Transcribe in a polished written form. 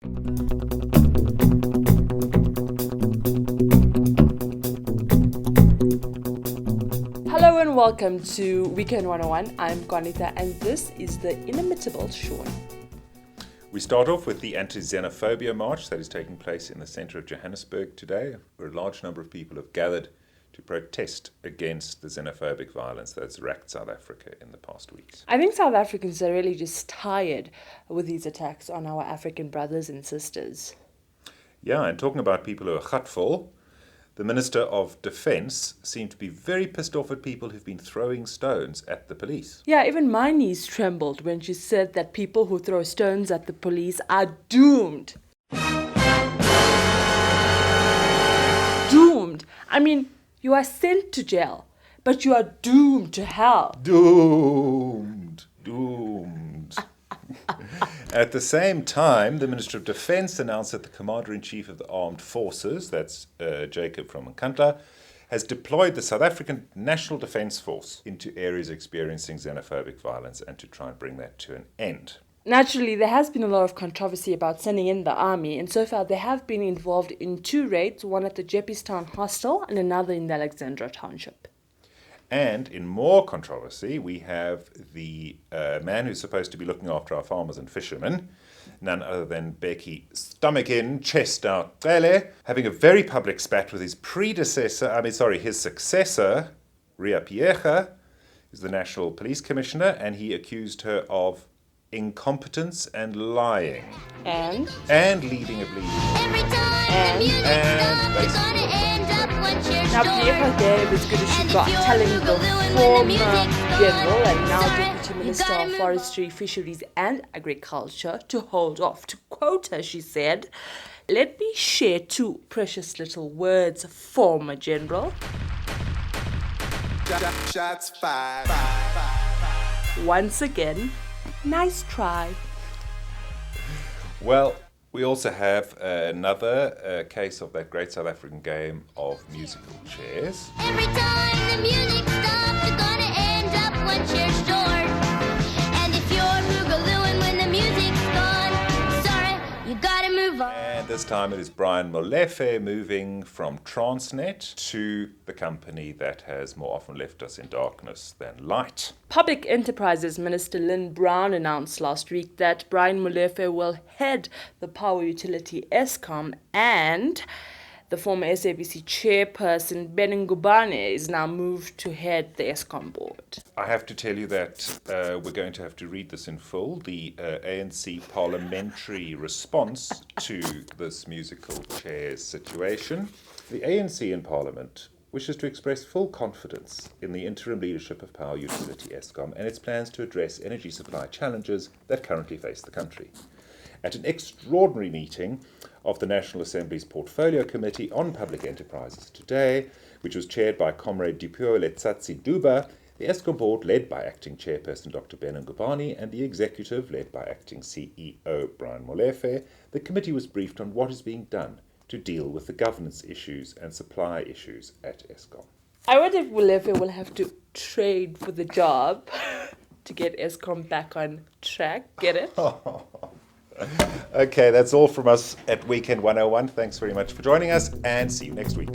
Hello and welcome to Weekend 101. I'm Konita and this is the inimitable Sean. We start off with the Antixenophobia march that is taking place in the centre of Johannesburg today, where a large number of people have gathered to protest against the xenophobic violence that's racked South Africa in the past weeks. I think South Africans are really just tired with these attacks on our African brothers and sisters. Yeah, and talking about people who are gatvol, the Minister of Defence seemed to be very pissed off at people who've been throwing stones at the police. Yeah, even my knees trembled when she said that people who throw stones at the police are doomed. Doomed. I mean, you are sent to jail, but you are doomed to hell. Doomed. At the same time, the Minister of Defence announced that the Commander-in-Chief of the Armed Forces, that's Jacob from Nkandla, has deployed the South African National Defence Force into areas experiencing xenophobic violence and to try and bring that to an end. Naturally, there has been a lot of controversy about sending in the army, and so far they have been involved in 2 raids, one at the Jeppestown Hostel and another in the Alexandra Township. And in more controversy, we have the man who's supposed to be looking after our farmers and fishermen, none other than Becky Stomach In, Chest Out Cele, having a very public spat with his successor, Ria Piecha, who's the National Police Commissioner, and he accused her of incompetence and lying. And leading a bleeding. And basically. now Piecha gave as good as she got, telling the former general and now Deputy Minister of Forestry, Fisheries and Agriculture to hold off. To quote her, she said, "Let me share 2 precious little words, former general. Shots fired. Once again, nice try." Well, we also have another case of that great South African game of musical chairs. Every time the music stops, you're gonna end up 1 chair short. And if you're boogalooing when the music's gone, sorry, you gotta move on. And this time it is Brian Molefe moving from Transnet to the company that has more often left us in darkness than light. Public Enterprises Minister Lynn Brown announced last week that Brian Molefe will head the power utility Eskom, and the former SABC chairperson Ngubane is now moved to head the Eskom board. I have to tell you that we're going to have to read this in full, the ANC parliamentary response to this musical chairs situation. The ANC in Parliament wishes to express full confidence in the interim leadership of Power Utility Eskom and its plans to address energy supply challenges that currently face the country. At an extraordinary meeting of the National Assembly's Portfolio Committee on Public Enterprises today, which was chaired by Comrade Dipuo Letsatsi Duba, the Eskom board led by acting chairperson Dr. Ngubane and the executive led by acting CEO Brian Molefe, the committee was briefed on what is being done to deal with the governance issues and supply issues at Eskom. I wonder if Molefe will have to trade for the job to get Eskom back on track. Get it? Okay, that's all from us at Weekend 101. Thanks very much for joining us and see you next week.